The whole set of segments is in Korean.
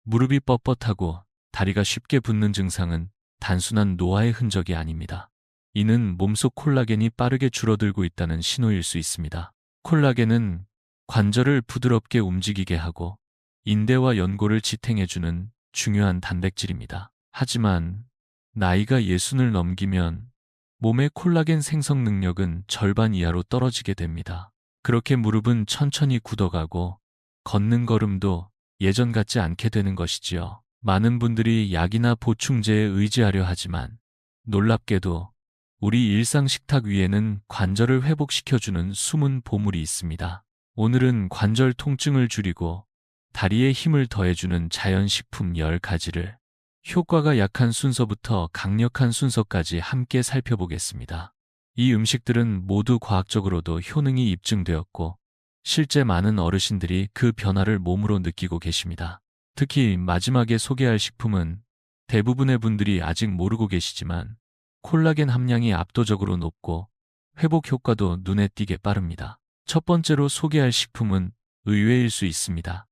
무릎이 뻣뻣하고 다리가 쉽게 붓는 증상은 단순한 노화의 흔적이 아닙니다. 이는 몸속 콜라겐이 빠르게 줄어들고 있다는 신호일 수 있습니다. 콜라겐은 관절을 부드럽게 움직이게 하고 인대와 연골을 지탱해주는 중요한 단백질입니다. 하지만 나이가 60을 넘기면 몸의 콜라겐 생성 능력은 절반 이하로 떨어지게 됩니다. 그렇게 무릎은 천천히 굳어가고 걷는 걸음도 예전 같지 않게 되는 것이지요. 많은 분들이 약이나 보충제에 의지하려 하지만 놀랍게도 우리 일상 식탁 위에는 관절을 회복시켜주는 숨은 보물이 있습니다. 오늘은 관절 통증을 줄이고 다리에 힘을 더해주는 자연식품 10가지를 효과가 약한 순서부터 강력한 순서까지 함께 살펴보겠습니다. 이 음식들은 모두 과학적으로도 효능이 입증되었고 실제 많은 어르신들이 그 변화를 몸으로 느끼고 계십니다. 특히 마지막에 소개할 식품은 대부분의 분들이 아직 모르고 계시지만 콜라겐 함량이 압도적으로 높고 회복 효과도 눈에 띄게 빠릅니다. 첫 번째로 소개할 식품은 의외일 수 있습니다.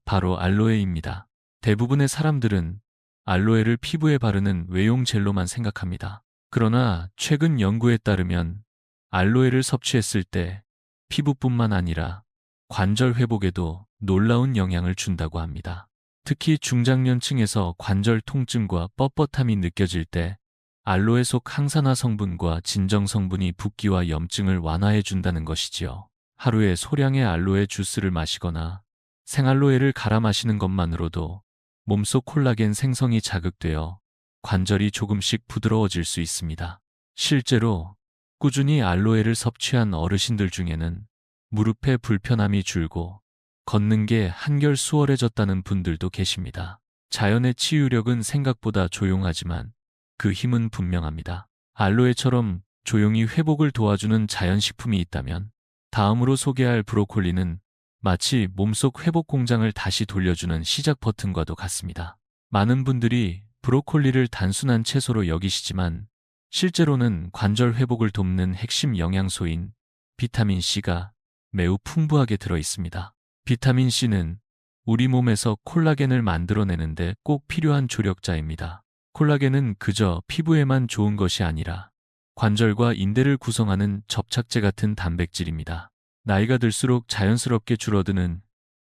바로 알로에입니다. 대부분의 사람들은 알로에를 피부에 바르는 외용 젤로만 생각합니다. 그러나 최근 연구에 따르면 알로에를 섭취했을 때 피부뿐만 아니라 관절 회복에도 놀라운 영향을 준다고 합니다. 특히 중장년층에서 관절 통증과 뻣뻣함이 느껴질 때 알로에 속 항산화 성분과 진정 성분이 붓기와 염증을 완화해 준다는 것이지요. 하루에 소량의 알로에 주스를 마시거나 생알로에를 갈아 마시는 것만으로도 몸속 콜라겐 생성이 자극되어 관절이 조금씩 부드러워질 수 있습니다. 실제로 꾸준히 알로에를 섭취한 어르신들 중에는 무릎의 불편함이 줄고 걷는 게 한결 수월해졌다는 분들도 계십니다. 자연의 치유력은 생각보다 조용하지만 그 힘은 분명합니다. 알로에처럼 조용히 회복을 도와주는 자연식품이 있다면 다음으로 소개할 브로콜리는 마치 몸속 회복 공장을 다시 돌려주는 시작 버튼과도 같습니다. 많은 분들이 브로콜리를 단순한 채소로 여기시지만 실제로는 관절 회복을 돕는 핵심 영양소인 비타민C가 매우 풍부하게 들어 있습니다. 비타민C는 우리 몸에서 콜라겐을 만들어내는데 꼭 필요한 조력자입니다. 콜라겐은 그저 피부에만 좋은 것이 아니라 관절과 인대를 구성하는 접착제 같은 단백질입니다. 나이가 들수록 자연스럽게 줄어드는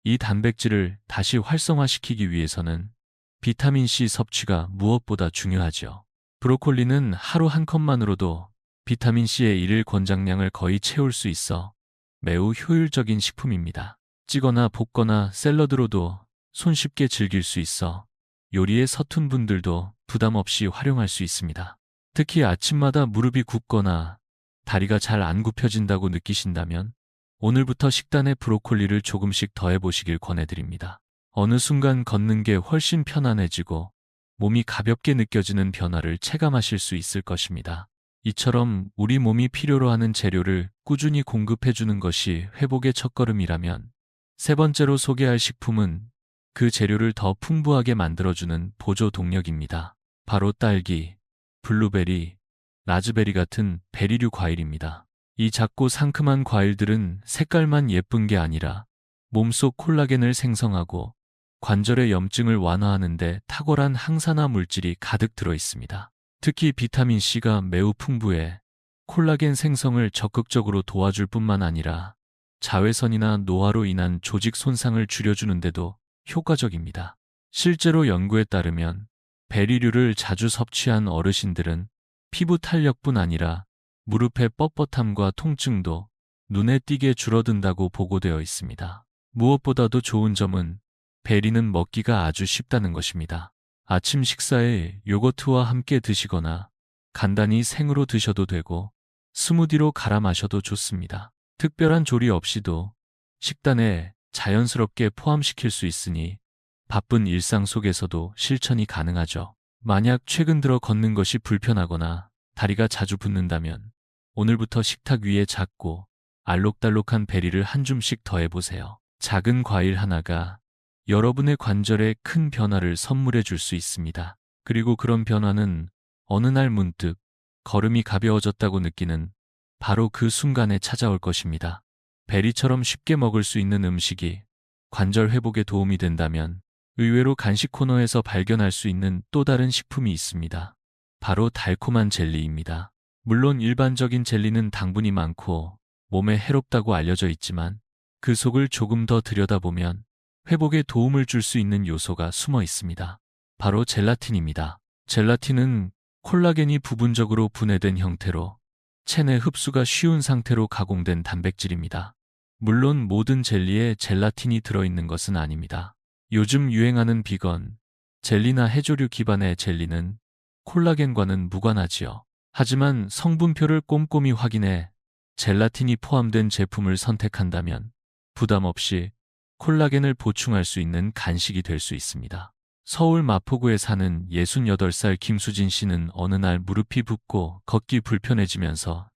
이 단백질을 다시 활성화시키기 위해서는 비타민C 섭취가 무엇보다 중요하죠. 브로콜리는 하루 한 컵만으로도 비타민C의 일일 권장량을 거의 채울 수 있어 매우 효율적인 식품입니다. 찌거나 볶거나 샐러드로도 손쉽게 즐길 수 있어 요리에 서툰 분들도 부담 없이 활용할 수 있습니다. 특히 아침마다 무릎이 굽거나 다리가 잘 안 굽혀진다고 느끼신다면 오늘부터 식단에 브로콜리를 조금씩 더해보시길 권해드립니다. 어느 순간 걷는 게 훨씬 편안해지고 몸이 가볍게 느껴지는 변화를 체감하실 수 있을 것입니다. 이처럼 우리 몸이 필요로 하는 재료를 꾸준히 공급해주는 것이 회복의 첫걸음이라면 세 번째로 소개할 식품은 그 재료를 더 풍부하게 만들어주는 보조 동력입니다. 바로 딸기, 블루베리, 라즈베리 같은 베리류 과일입니다. 이 작고 상큼한 과일들은 색깔만 예쁜 게 아니라 몸속 콜라겐을 생성하고 관절의 염증을 완화하는 데 탁월한 항산화 물질이 가득 들어 있습니다. 특히 비타민C가 매우 풍부해 콜라겐 생성을 적극적으로 도와줄 뿐만 아니라 자외선이나 노화로 인한 조직 손상을 줄여주는데도 효과적입니다. 실제로 연구에 따르면 베리류를 자주 섭취한 어르신들은 피부 탄력뿐 아니라 무릎의 뻣뻣함과 통증도 눈에 띄게 줄어든다고 보고되어 있습니다. 무엇보다도 좋은 점은 베리는 먹기가 아주 쉽다는 것입니다. 아침 식사에 요거트와 함께 드시거나 간단히 생으로 드셔도 되고 스무디로 갈아 마셔도 좋습니다. 특별한 조리 없이도 식단에 자연스럽게 포함시킬 수 있으니 바쁜 일상 속에서도 실천이 가능하죠. 만약 최근 들어 걷는 것이 불편하거나 다리가 자주 붓는다면 오늘부터 식탁 위에 작고 알록달록한 베리를 한 줌씩 더해보세요. 작은 과일 하나가 여러분의 관절에 큰 변화를 선물해 줄 수 있습니다. 그리고 그런 변화는 어느 날 문득 걸음이 가벼워졌다고 느끼는 바로 그 순간에 찾아올 것입니다. 베리처럼 쉽게 먹을 수 있는 음식이 관절 회복에 도움이 된다면 의외로 간식 코너에서 발견할 수 있는 또 다른 식품이 있습니다. 바로 달콤한 젤리입니다. 물론 일반적인 젤리는 당분이 많고 몸에 해롭다고 알려져 있지만 그 속을 조금 더 들여다보면 회복에 도움을 줄 수 있는 요소가 숨어 있습니다. 바로 젤라틴입니다. 젤라틴은 콜라겐이 부분적으로 분해된 형태로 체내 흡수가 쉬운 상태로 가공된 단백질입니다. 물론 모든 젤리에 젤라틴이 들어있는 것은 아닙니다. 요즘 유행하는 비건, 젤리나 해조류 기반의 젤리는 콜라겐과는 무관하지요. 하지만 성분표를 꼼꼼히 확인해 젤라틴이 포함된 제품을 선택한다면 부담 없이 콜라겐을 보충할 수 있는 간식이 될 수 있습니다. 서울 마포구에 사는 68살 김수진 씨는 어느 날 무릎이 붓고 걷기 불편해지면서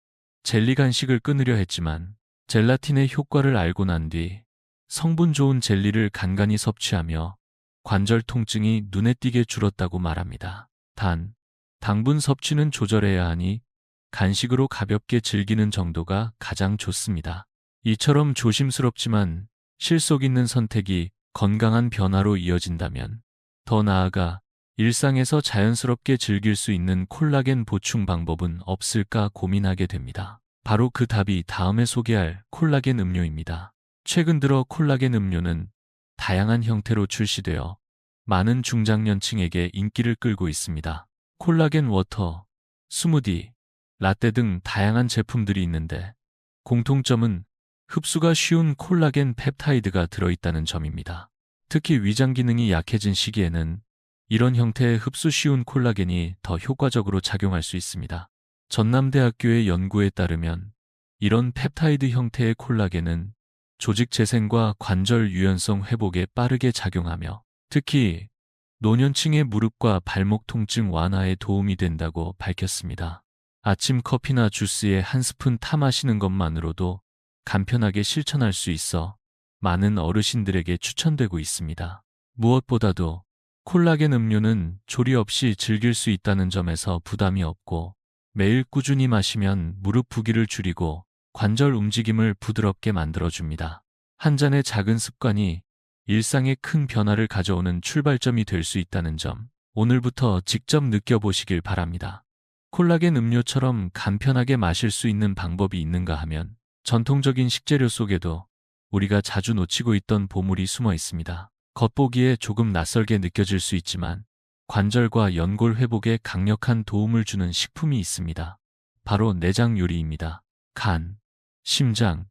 젤리 간식을 끊으려 했지만 젤라틴의 효과를 알고 난 뒤 성분 좋은 젤리를 간간히 섭취하며 관절 통증이 눈에 띄게 줄었다고 말합니다. 단, 당분 섭취는 조절해야 하니 간식으로 가볍게 즐기는 정도가 가장 좋습니다. 이처럼 조심스럽지만 실속 있는 선택이 건강한 변화로 이어진다면 더 나아가 일상에서 자연스럽게 즐길 수 있는 콜라겐 보충 방법은 없을까 고민하게 됩니다. 바로 그 답이 다음에 소개할 콜라겐 음료입니다. 최근 들어 콜라겐 음료는 다양한 형태로 출시되어 많은 중장년층에게 인기를 끌고 있습니다. 콜라겐 워터, 스무디, 라떼 등 다양한 제품들이 있는데 공통점은 흡수가 쉬운 콜라겐 펩타이드가 들어있다는 점입니다. 특히 위장 기능이 약해진 시기에는 이런 형태의 흡수 쉬운 콜라겐이 더 효과적으로 작용할 수 있습니다. 전남대학교의 연구에 따르면 이런 펩타이드 형태의 콜라겐은 조직 재생과 관절 유연성 회복에 빠르게 작용하며 특히 노년층의 무릎과 발목 통증 완화에 도움이 된다고 밝혔습니다. 아침 커피나 주스에 한 스푼 타 마시는 것만으로도 간편하게 실천할 수 있어 많은 어르신들에게 추천되고 있습니다. 무엇보다도 콜라겐 음료는 조리 없이 즐길 수 있다는 점에서 부담이 없고 매일 꾸준히 마시면 무릎 부기를 줄이고 관절 움직임을 부드럽게 만들어줍니다. 한 잔의 작은 습관이 일상에 큰 변화를 가져오는 출발점이 될 수 있다는 점, 오늘부터 직접 느껴보시길 바랍니다. 콜라겐 음료처럼 간편하게 마실 수 있는 방법이 있는가 하면 전통적인 식재료 속에도 우리가 자주 놓치고 있던 보물이 숨어 있습니다. 겉보기에 조금 낯설게 느껴질 수 있지만 관절과 연골 회복에 강력한 도움을 주는 식품이 있습니다. 바로 내장 요리입니다. 간, 심장,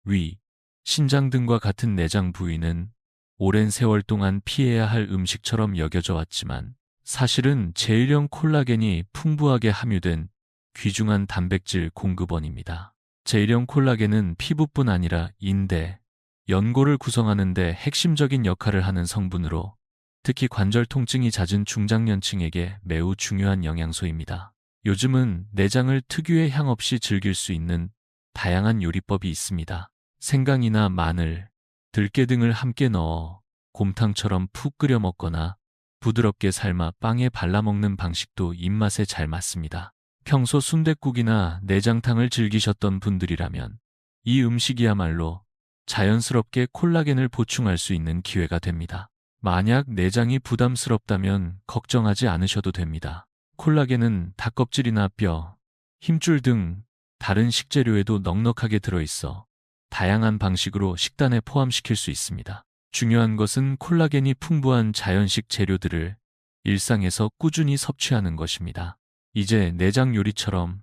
위, 신장 등과 같은 내장 부위는 오랜 세월 동안 피해야 할 음식처럼 여겨져 왔지만 사실은 제일형 콜라겐이 풍부하게 함유된 귀중한 단백질 공급원입니다. 제일형 콜라겐은 피부뿐 아니라 인대, 연골을 구성하는 데 핵심적인 역할을 하는 성분으로 특히 관절 통증이 잦은 중장년층에게 매우 중요한 영양소입니다. 요즘은 내장을 특유의 향 없이 즐길 수 있는 다양한 요리법이 있습니다. 생강이나 마늘, 들깨 등을 함께 넣어 곰탕처럼 푹 끓여 먹거나 부드럽게 삶아 빵에 발라 먹는 방식도 입맛에 잘 맞습니다. 평소 순댓국이나 내장탕을 즐기셨던 분들이라면 이 음식이야말로 자연스럽게 콜라겐을 보충할 수 있는 기회가 됩니다. 만약 내장이 부담스럽다면 걱정하지 않으셔도 됩니다. 콜라겐은 닭껍질이나 뼈, 힘줄 등 다른 식재료에도 넉넉하게 들어있어 다양한 방식으로 식단에 포함시킬 수 있습니다. 중요한 것은 콜라겐이 풍부한 자연식 재료들을 일상에서 꾸준히 섭취하는 것입니다. 이제 내장 요리처럼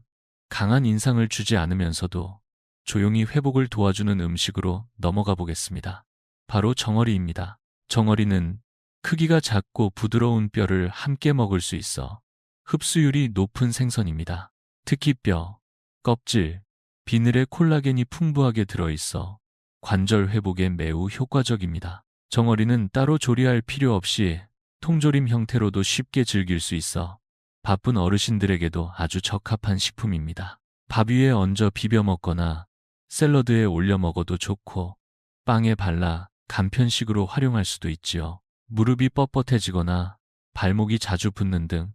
강한 인상을 주지 않으면서도 조용히 회복을 도와주는 음식으로 넘어가 보겠습니다. 바로 정어리입니다. 정어리는 크기가 작고 부드러운 뼈를 함께 먹을 수 있어 흡수율이 높은 생선입니다. 특히 뼈, 껍질, 비늘에 콜라겐이 풍부하게 들어있어 관절 회복에 매우 효과적입니다. 정어리는 따로 조리할 필요 없이 통조림 형태로도 쉽게 즐길 수 있어 바쁜 어르신들에게도 아주 적합한 식품입니다. 밥 위에 얹어 비벼 먹거나 샐러드에 올려 먹어도 좋고 빵에 발라 간편식으로 활용할 수도 있지요. 무릎이 뻣뻣해지거나 발목이 자주 붓는 등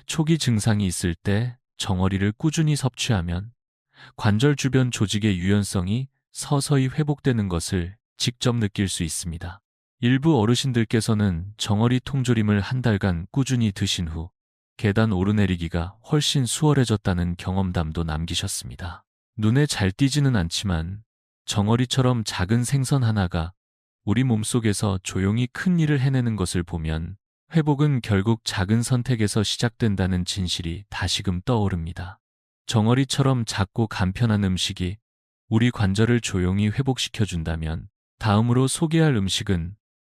초기 증상이 있을 때 정어리를 꾸준히 섭취하면 관절 주변 조직의 유연성이 서서히 회복되는 것을 직접 느낄 수 있습니다. 일부 어르신들께서는 정어리 통조림을 한 달간 꾸준히 드신 후 계단 오르내리기가 훨씬 수월해졌다는 경험담도 남기셨습니다. 눈에 잘 띄지는 않지만 정어리처럼 작은 생선 하나가 우리 몸속에서 조용히 큰 일을 해내는 것을 보면 회복은 결국 작은 선택에서 시작된다는 진실이 다시금 떠오릅니다. 정어리처럼 작고 간편한 음식이 우리 관절을 조용히 회복시켜준다면 다음으로 소개할 음식은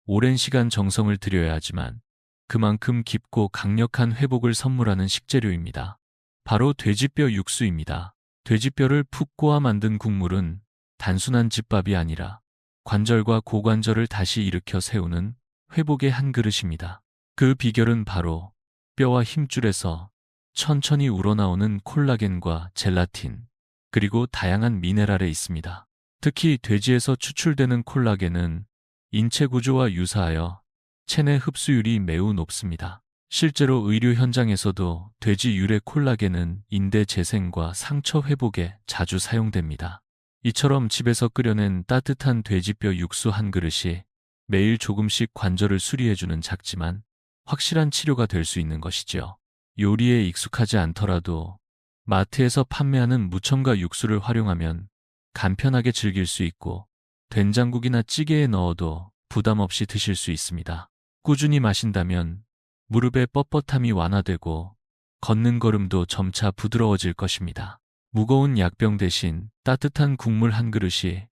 오랜 시간 정성을 들여야 하지만 그만큼 깊고 강력한 회복을 선물하는 식재료입니다. 바로 돼지뼈 육수입니다. 돼지뼈를 푹 꼬아 만든 국물은 단순한 집밥이 아니라 관절과 고관절을 다시 일으켜 세우는 회복의 한 그릇입니다. 그 비결은 바로 뼈와 힘줄에서 천천히 우러나오는 콜라겐과 젤라틴, 그리고 다양한 미네랄에 있습니다. 특히 돼지에서 추출되는 콜라겐은 인체 구조와 유사하여 체내 흡수율이 매우 높습니다. 실제로 의료 현장에서도 돼지 유래 콜라겐은 인대 재생과 상처 회복에 자주 사용됩니다. 이처럼 집에서 끓여낸 따뜻한 돼지뼈 육수 한 그릇이 매일 조금씩 관절을 수리해주는 작지만 확실한 치료가 될 수 있는 것이지요. 요리에 익숙하지 않더라도 마트에서 판매하는 무첨가 육수를 활용하면 간편하게 즐길 수 있고 된장국이나 찌개에 넣어도 부담 없이 드실 수 있습니다. 꾸준히 마신다면 무릎의 뻣뻣함이 완화되고 걷는 걸음도 점차 부드러워질 것입니다. 무거운 약병 대신 따뜻한 국물 한 그릇이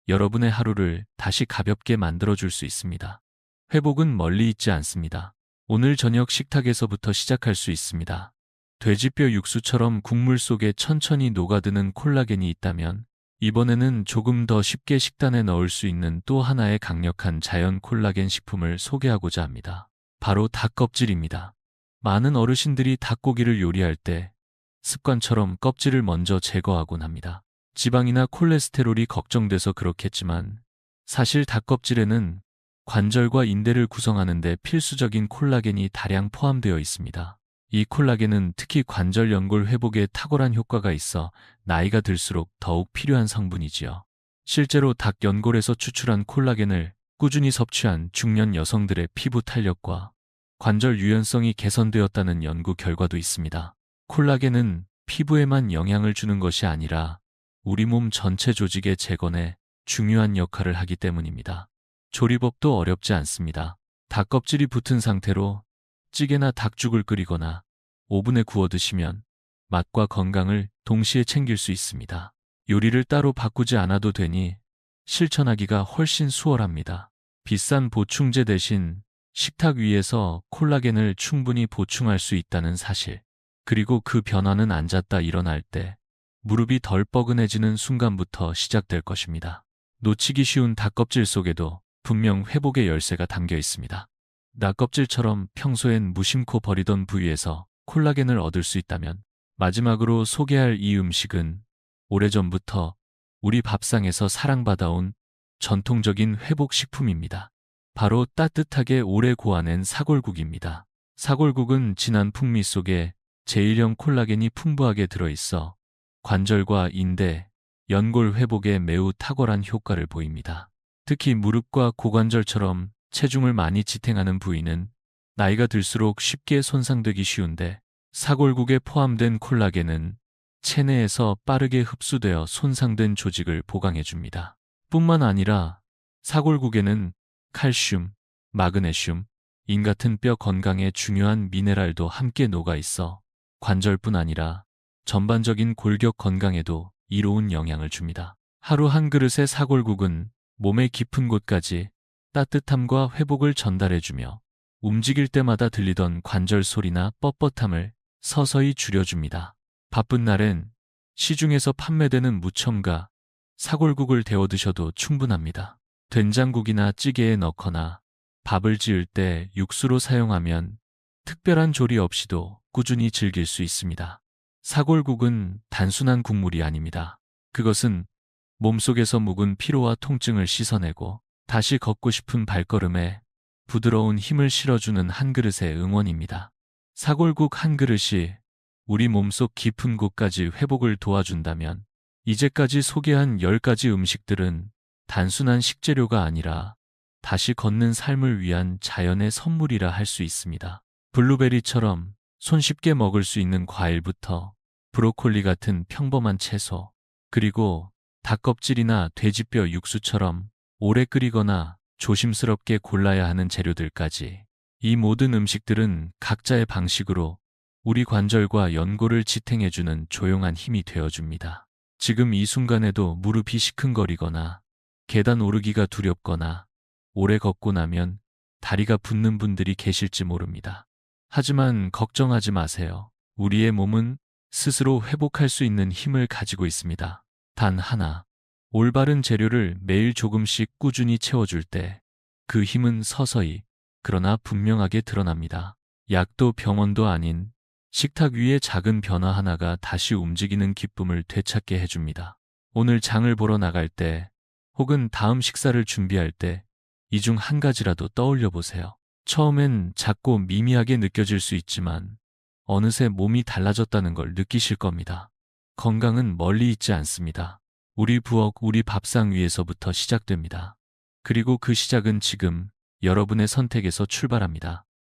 여러분의 하루를 다시 가볍게 만들어줄 수 있습니다. 회복은 멀리 있지 않습니다. 오늘 저녁 식탁에서부터 시작할 수 있습니다. 돼지뼈 육수처럼 국물 속에 천천히 녹아드는 콜라겐이 있다면 이번에는 조금 더 쉽게 식단에 넣을 수 있는 또 하나의 강력한 자연 콜라겐 식품을 소개하고자 합니다. 바로 닭껍질입니다. 많은 어르신들이 닭고기를 요리할 때 습관처럼 껍질을 먼저 제거하곤 합니다. 지방이나 콜레스테롤이 걱정돼서 그렇겠지만 사실 닭껍질에는 관절과 인대를 구성하는 데 필수적인 콜라겐이 다량 포함되어 있습니다. 이 콜라겐은 특히 관절 연골 회복에 탁월한 효과가 있어 나이가 들수록 더욱 필요한 성분이지요. 실제로 닭 연골에서 추출한 콜라겐을 꾸준히 섭취한 중년 여성들의 피부 탄력과 관절 유연성이 개선되었다는 연구 결과도 있습니다. 콜라겐은 피부에만 영향을 주는 것이 아니라 우리 몸 전체 조직의 재건에 중요한 역할을 하기 때문입니다. 조리법도 어렵지 않습니다. 닭껍질이 붙은 상태로 찌개나 닭죽을 끓이거나 오븐에 구워 드시면 맛과 건강을 동시에 챙길 수 있습니다. 요리를 따로 바꾸지 않아도 되니 실천하기가 훨씬 수월합니다. 비싼 보충제 대신 식탁 위에서 콜라겐을 충분히 보충할 수 있다는 사실, 그리고 그 변화는 앉았다 일어날 때 무릎이 덜 뻐근해지는 순간부터 시작될 것입니다. 놓치기 쉬운 닭껍질 속에도 분명 회복의 열쇠가 담겨 있습니다. 닭껍질처럼 평소엔 무심코 버리던 부위에서 콜라겐을 얻을 수 있다면 마지막으로 소개할 이 음식은 오래전부터 우리 밥상에서 사랑받아온 전통적인 회복식품입니다. 바로 따뜻하게 오래 고아낸 사골국입니다. 사골국은 진한 풍미 속에 제1형 콜라겐이 풍부하게 들어있어 관절과 인대, 연골 회복에 매우 탁월한 효과를 보입니다. 특히 무릎과 고관절처럼 체중을 많이 지탱하는 부위는 나이가 들수록 쉽게 손상되기 쉬운데 사골국에 포함된 콜라겐은 체내에서 빠르게 흡수되어 손상된 조직을 보강해줍니다. 뿐만 아니라 사골국에는 칼슘, 마그네슘, 인 같은 뼈 건강에 중요한 미네랄도 함께 녹아있어 관절뿐 아니라 전반적인 골격 건강에도 이로운 영향을 줍니다. 하루 한 그릇의 사골국은 몸의 깊은 곳까지 따뜻함과 회복을 전달해주며 움직일 때마다 들리던 관절 소리나 뻣뻣함을 서서히 줄여줍니다. 바쁜 날엔 시중에서 판매되는 무첨가 사골국을 데워 드셔도 충분합니다. 된장국이나 찌개에 넣거나 밥을 지을 때 육수로 사용하면 특별한 조리 없이도 꾸준히 즐길 수 있습니다. 사골국은 단순한 국물이 아닙니다. 그것은 몸속에서 묵은 피로와 통증을 씻어내고 다시 걷고 싶은 발걸음에 부드러운 힘을 실어주는 한 그릇의 응원입니다. 사골국 한 그릇이 우리 몸속 깊은 곳까지 회복을 도와준다면 이제까지 소개한 10가지 음식들은 단순한 식재료가 아니라 다시 걷는 삶을 위한 자연의 선물이라 할 수 있습니다. 블루베리처럼 손쉽게 먹을 수 있는 과일부터 브로콜리 같은 평범한 채소, 그리고 닭껍질이나 돼지뼈 육수처럼 오래 끓이거나 조심스럽게 골라야 하는 재료들까지, 이 모든 음식들은 각자의 방식으로 우리 관절과 연골을 지탱해주는 조용한 힘이 되어줍니다. 지금 이 순간에도 무릎이 시큰거리거나 계단 오르기가 두렵거나 오래 걷고 나면 다리가 붓는 분들이 계실지 모릅니다. 하지만 걱정하지 마세요. 우리의 몸은 스스로 회복할 수 있는 힘을 가지고 있습니다. 단 하나, 올바른 재료를 매일 조금씩 꾸준히 채워줄 때 그 힘은 서서히, 그러나 분명하게 드러납니다. 약도 병원도 아닌 식탁 위의 작은 변화 하나가 다시 움직이는 기쁨을 되찾게 해줍니다. 오늘 장을 보러 나갈 때, 혹은 다음 식사를 준비할 때 이 중 한 가지라도 떠올려 보세요. 처음엔 작고 미미하게 느껴질 수 있지만 어느새 몸이 달라졌다는 걸 느끼실 겁니다. 건강은 멀리 있지 않습니다. 우리 부엌, 우리 밥상 위에서부터 시작됩니다. 그리고 그 시작은 지금 여러분의 선택에서 출발합니다.